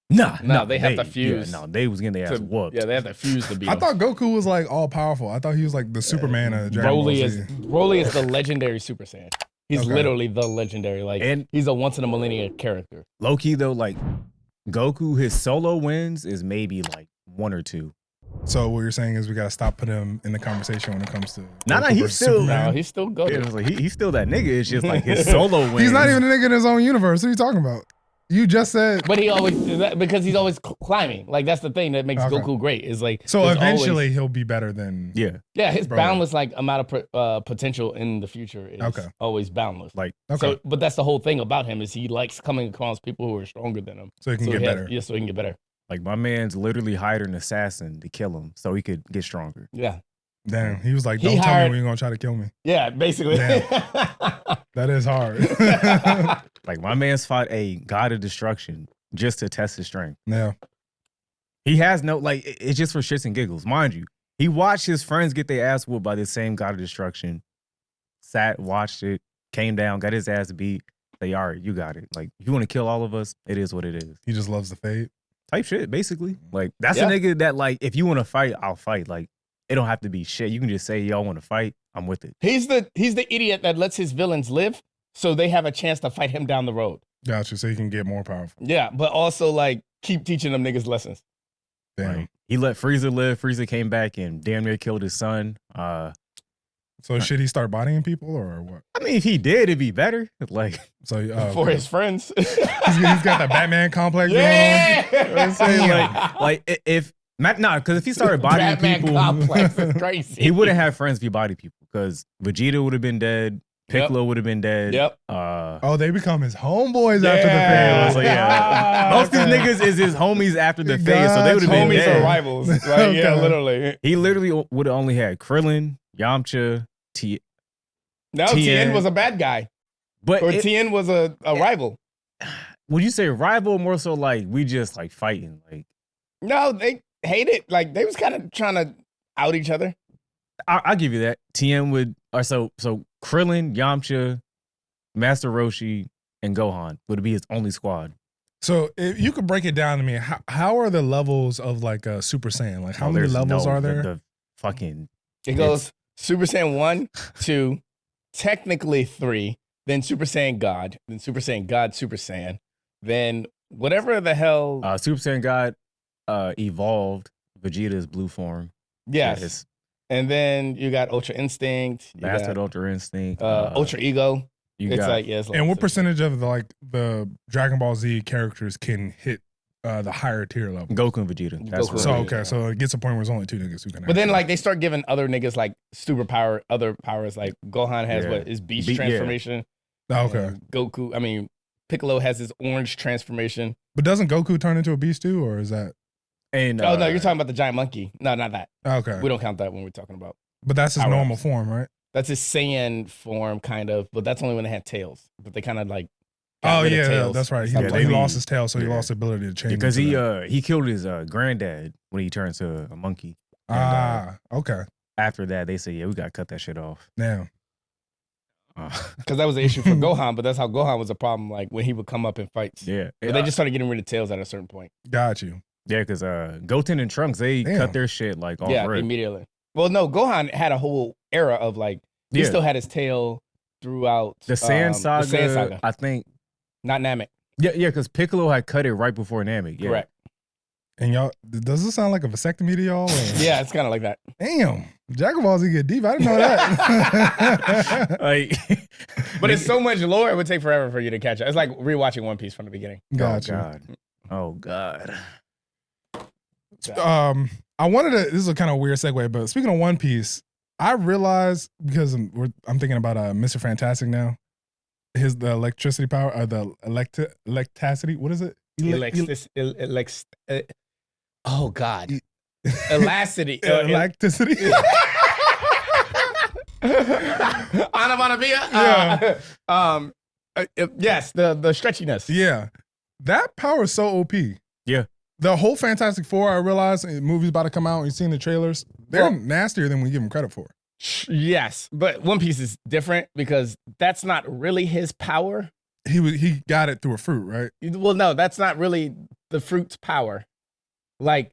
No, they have to fuse. Yeah, no, they was getting their ass whooped. Yeah, they have to fuse to beat I him. thought Goku was like all powerful. I thought he was like the Superman of Dragon Ball Z. Broly is the legendary Super Saiyan. He's literally the legendary. Like, and he's a once in a millennia character. Low key though, like Goku, his solo wins is maybe like 1 or 2. So what you're saying is we gotta stop putting him in the conversation when it comes to he's still he's still good. Yeah, like, he's still that nigga. It's just like his solo wins. He's not even a nigga in his own universe. What are you talking about? You just said, but because he's always climbing. Like that's the thing that makes Goku great. Is like so eventually he'll be better than his boundless like amount of potential in the future is always boundless. Like so, but that's the whole thing about him is he likes coming across people who are stronger than him, so he can get better. Yeah, so he can get better. Like my man's literally hired an assassin to kill him so he could get stronger. Yeah. Damn, he was like, "Don't tell me when you're gonna try to kill me." Yeah, basically. That is hard. Like my man's fought a god of destruction just to test his strength. Yeah, he has no like. It's just for shits and giggles, mind you. He watched his friends get their ass whooped by this same god of destruction. Sat, watched it, came down, got his ass beat. Say, all right, you got it. Like, you want to kill all of us? It is what it is. He just loves the fade type shit, basically. Like that's a nigga that like, if you want to fight, I'll fight. Like. It don't have to be shit. You can just say y'all want to fight. I'm with it. He's the idiot that lets his villains live so they have a chance to fight him down the road. Gotcha. So he can get more powerful. Yeah, but also like keep teaching them niggas lessons. Damn. Right. He let Frieza live. Frieza came back and damn near killed his son. So should he start bodying people or what? I mean, if he did, it'd be better. Like so for his friends. he's got the Batman complex going on. You know I'm saying? Like if because if he started bodying people, complex is crazy. He wouldn't have friends if he bodied people because Vegeta would have been dead. Piccolo would have been dead. Yep. They become his homeboys after the phase. So most of these niggas is his homies after the phase, so they would have been homies dead. Or rivals. Right? Yeah, literally. He literally would have only had Krillin, Yamcha, Tien was a bad guy, Tien was a rival. Would you say rival or more so like we just like fighting? Like no, they hate it. Like they was kind of trying to out each other. I'll give you that. Tien would, or so Krillin, Yamcha, Master Roshi, and Gohan would be his only squad. So if you could break it down to me, how are the levels of like a Super Saiyan? Like how many levels are there? It goes Super Saiyan 1, 2, technically 3, then Super Saiyan God, then Super Saiyan God, Super Saiyan, then whatever the hell. Super Saiyan God evolved Vegeta's blue form. Yes. And then you got Ultra Instinct. Bastard Ultra Instinct. Ultra Ego. And what percentage of the Dragon Ball Z characters can hit the higher tier level? Goku and Vegeta. So it gets a point where there's only 2 niggas who can. But then like they start giving other niggas like superpower, other powers. Like Gohan has his beast transformation. Okay. Goku, Piccolo has his orange transformation. But doesn't Goku turn into a beast too, or is that? And no, you're talking about the giant monkey. No, not that. Okay. We don't count that when we're talking about. But that's his normal form, right? That's his Saiyan form, kind of. But that's only when they had tails. But they kind of like. That's right. He lost his tail, so he lost the ability to change. Because he killed his granddad when he turned to a monkey. Okay. After that, they said, we got to cut that shit off. Damn. Because that was the issue for Gohan, but that's how Gohan was a problem. Like when he would come up in fights. Yeah. But they just started getting rid of tails at a certain point. Got you. Yeah, because Goten and Trunks, they cut their shit like off rip. Immediately. Well, no, Gohan had a whole era of like, he still had his tail throughout the Saiyan Saga. I think. Not Namek. Yeah, because Piccolo had cut it right before Namek. Yeah. Correct. And y'all, does this sound like a vasectomy to y'all? Yeah, it's kind of like that. Damn. Dragon Ball Z get deep. I didn't know that. But it's so much lore, it would take forever for you to catch up. It's like rewatching One Piece from the beginning. Gotcha. Oh, God. I wanted to, this is a kind of weird segue, but speaking of One Piece, I realized, because I'm thinking about Mr. Fantastic now, the electricity power, the electricity, what is it? Oh, God. Elasticity. Electricity. Anabanabia. Yes, the stretchiness. Yeah. That power is so OP. Yeah. The whole Fantastic Four, I realized, movies about to come out, and you've seen the trailers, they're nastier than we give them credit for. Yes, but One Piece is different because that's not really his power. he got it through a fruit, right? Well, no, that's not really the fruit's power. Like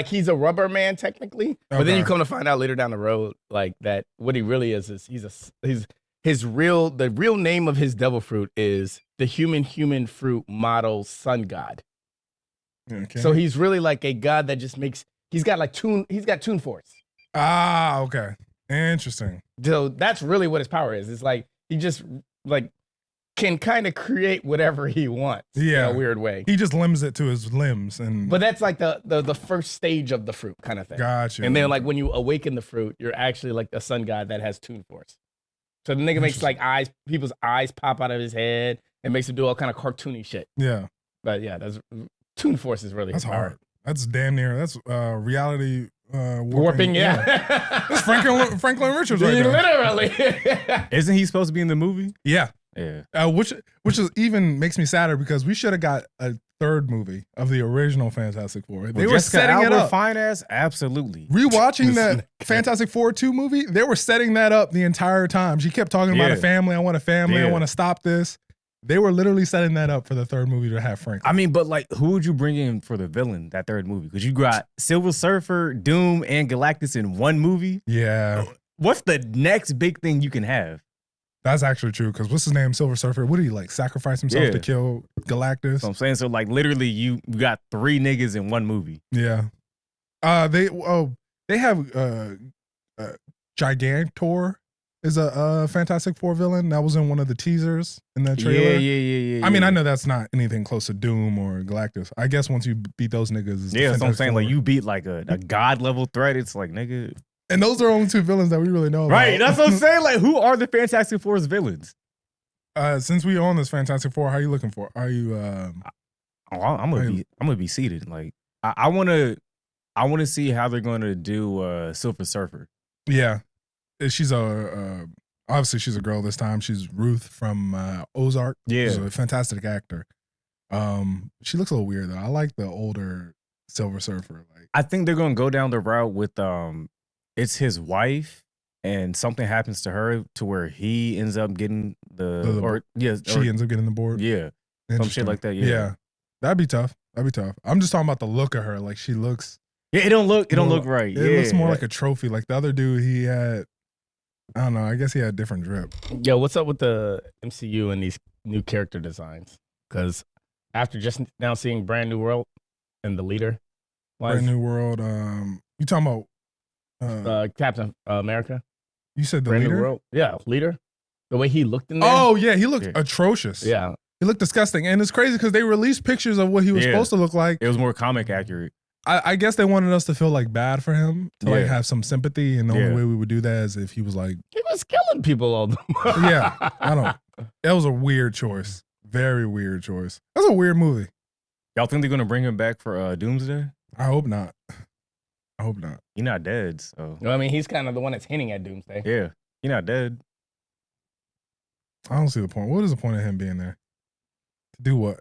he's a rubber man technically, but then you come to find out later down the road, like that what he really is the real name of his devil fruit is the human fruit model sun god. Okay. So he's really like a god that just he's got tune force. Ah, okay. Interesting. So that's really what his power is. It's like he just like can kind of create whatever he wants in a weird way. He just limits it to his limbs. But that's like the first stage of the fruit kind of thing. Gotcha. And then like when you awaken the fruit, you're actually like a sun god that has tune force. So the nigga makes like people's eyes pop out of his head and makes him do all kind of cartoony shit. Yeah. But yeah, tune force is really that's his hard. power. That's damn near. That's reality warping. Yeah. That's Franklin Richards right there. Literally. Isn't he supposed to be in the movie? Yeah. Yeah. Which is even makes me sadder because we should have got a third movie of the original Fantastic Four. They were setting it up. Fine ass, absolutely. Rewatching that Fantastic Four 2 movie, they were setting that up the entire time. She kept talking about a family. I want a family. I want to stop this. They were literally setting that up for the third movie to have Frank. I mean, but like, who would you bring in for the villain, that third movie? Because you got Silver Surfer, Doom, and Galactus in one movie. Yeah. What's the next big thing you can have? That's actually true, because what's his name? Silver Surfer. What did he like? Sacrifice himself to kill Galactus? So I'm saying, so like literally you got 3 niggas in one movie. Yeah. They have Gigantor is a Fantastic Four villain. That was in one of the teasers in that trailer. Yeah. I mean, I know that's not anything close to Doom or Galactus. I guess once you beat those niggas. Yeah, that's what I'm saying. Like, you beat like a god level threat. It's like, nigga. And those are only 2 villains that we really know about. Right, that's what I'm saying. Like, who are the Fantastic Four's villains? Since we own this Fantastic Four, how are you looking for? Are you? I'm gonna be seated. Like, I want to see how they're going to do Silver Surfer. Yeah, she's obviously she's a girl this time. She's Ruth from Ozark. Yeah, she's a fantastic actor. She looks a little weird though. I like the older Silver Surfer. Like, I think they're gonna go down the route with it's his wife, and something happens to her to where he ends up getting she ends up getting the board. Yeah, some shit like that. Yeah, that'd be tough. I'm just talking about the look of her. Like, she looks. Yeah, it don't look right. It looks more like a trophy. Like the other dude, he had. I don't know. I guess he had different drip. Yo, what's up with the MCU and these new character designs? Because after just now seeing Brand New World and the leader, Brand New World. You talking about? Captain America. You said the Brand leader? New World. Yeah, leader. The way he looked in there. Oh yeah, he looked atrocious. Yeah, he looked disgusting, and it's crazy because they released pictures of what he was supposed to look like. It was more comic accurate. I guess they wanted us to feel like bad for him, to like have some sympathy, and the only way we would do that is if he was like he was killing people all the time. Yeah, I don't. That was a weird choice. Very weird choice. That's a weird movie. Y'all think they're gonna bring him back for Doomsday? I hope not. I hope not. He's not dead, so. No, I mean, he's kind of the one that's hinting at Doomsday. Yeah, he's not dead. I don't see the point. What is the point of him being there? To do what?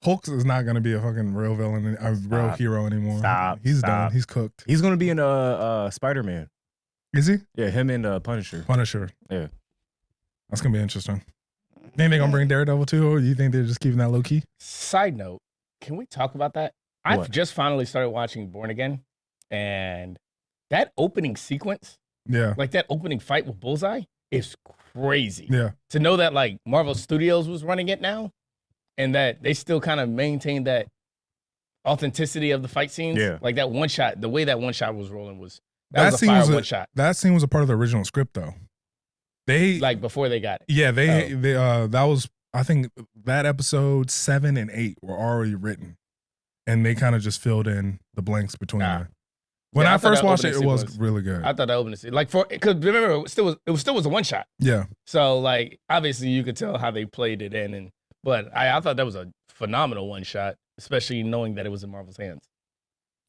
Hulk is not going to be a fucking real villain, a real hero anymore. He's done. He's cooked. He's going to be in Spider-Man. Is he? Yeah, him and Punisher. Yeah. That's going to be interesting. Think they're going to bring Daredevil too, or do you think they're just keeping that low key? Side note, can we talk about that? I've just finally started watching Born Again, and that opening sequence, like that opening fight with Bullseye, is crazy. Yeah. To know that like Marvel Studios was running it now, and that they still kind of maintain that authenticity of the fight scenes. Yeah. Like that one shot, the way that one shot was rolling was that scene was one shot. That scene was a part of the original script though. They like before they got it. Yeah, they that was, I think that episode 7 and 8 were already written. And they kind of just filled in the blanks between them. When I first watched it was really good. I thought that opening scene, like because remember it still was a one shot. Yeah. So like obviously you could tell how they played it in, but I thought that was a phenomenal one shot, especially knowing that it was in Marvel's hands.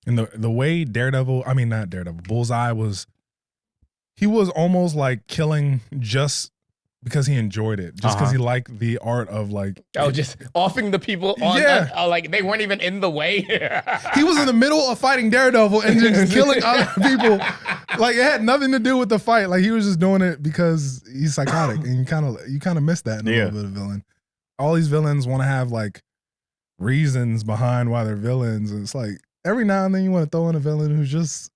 And the way Bullseye he was almost like killing just because he enjoyed it, just because he liked the art of like just offing the people on like they weren't even in the way. He was in the middle of fighting Daredevil and just killing other people. Like it had nothing to do with the fight. Like he was just doing it because he's psychotic, and you kind of miss that in a little bit of villain. All these villains want to have like reasons behind why they're villains, and it's like every now and then you want to throw in a villain who's just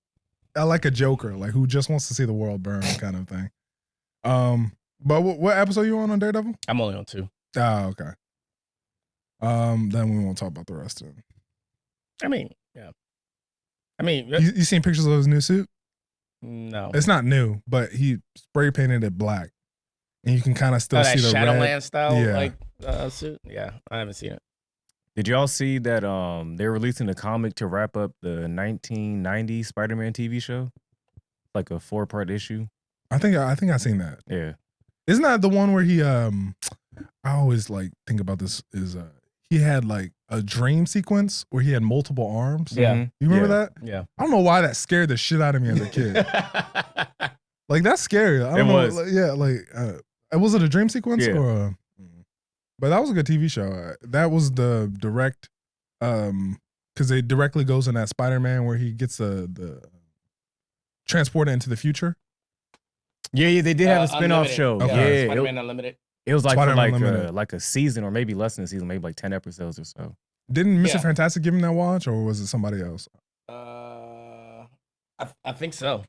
like a Joker, like who just wants to see the world burn, kind of thing. But what episode you on Daredevil? I'm only on 2. Oh, okay. Then we won't talk about the rest of it. I mean, yeah. I mean, you seen pictures of his new suit? No, it's not new, but he spray painted it black, and you can kind of still see the Shadowland red style suit. Yeah, I haven't seen it. Did y'all see that they're releasing a comic to wrap up the 1990 Spider-Man TV show? Like a 4-part issue. I think I seen that. Yeah. Isn't that the one where he I always like think about this is he had like a dream sequence where he had multiple arms. Yeah. You remember that? Yeah. I don't know why that scared the shit out of me as a kid. Like that's scary. I don't know. Was. Was it a dream sequence Yeah. or but that was a good TV show. That was the direct because it directly goes in that Spider-Man where he gets the transported into the future. Yeah, they did have a spin-off Unlimited. show. Okay. Yeah, Spider-Man Unlimited. it was like for Spider-Man like a season or maybe less than a season, maybe like 10 episodes or so. Didn't Mr. Yeah. Fantastic give him that watch, or was it somebody else? I think so.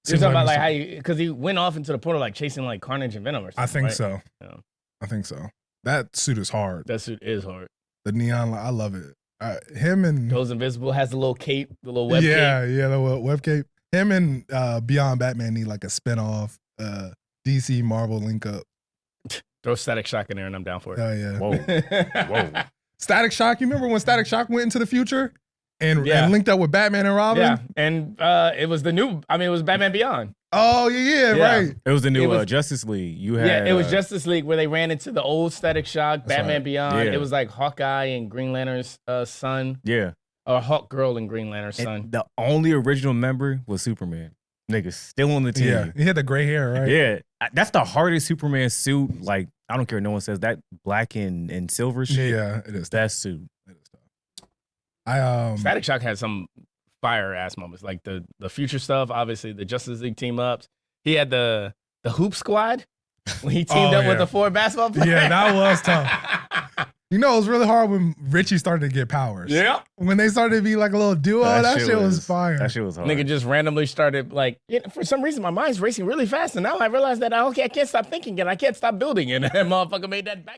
You're Seems talking about Mr. like how because he went off into the portal like chasing like Carnage and Venom or something. I think right? so. Yeah. I think so. That suit is hard. That suit is hard. The neon, I love it. Him and Goes invisible, has the little cape, the little web cape. yeah, the web cape. Him and Beyond Batman need like a spinoff DC Marvel link up. Throw Static Shock in there and I'm down for it. Oh yeah. Whoa. Static Shock. You remember when Static Shock went into the future and Yeah. linked up with Batman and Robin? Yeah, and it was it was Batman Beyond. Oh yeah, Yeah. right. It was the new It was- Justice League. You had It was Justice League where they ran into the old Static Shock, That's Batman right. Beyond. Yeah. It was like Hawkeye and Green Lantern's son, Yeah. or Hawk Girl and Green Lantern's son. And the only original member was Superman. Nigga still on the team. Yeah, he had the gray hair, right? Yeah. That's the hardest Superman suit. Like, I don't care. No one says that black and silver shit. Yeah, it is. That suit. It is tough. Static Shock had some fire ass moments, like the future stuff. Obviously, the Justice League team ups. He had the Hoop Squad when he teamed up with the 4 basketball players. Yeah, that was tough. You know, it was really hard when Richie started to get powers. Yeah. When they started to be like a little duo, that shit was fire. That shit was hard. Nigga just randomly started like, for some reason my mind's racing really fast, and now I realize that I can't stop thinking and I can't stop building, and that motherfucker made that back.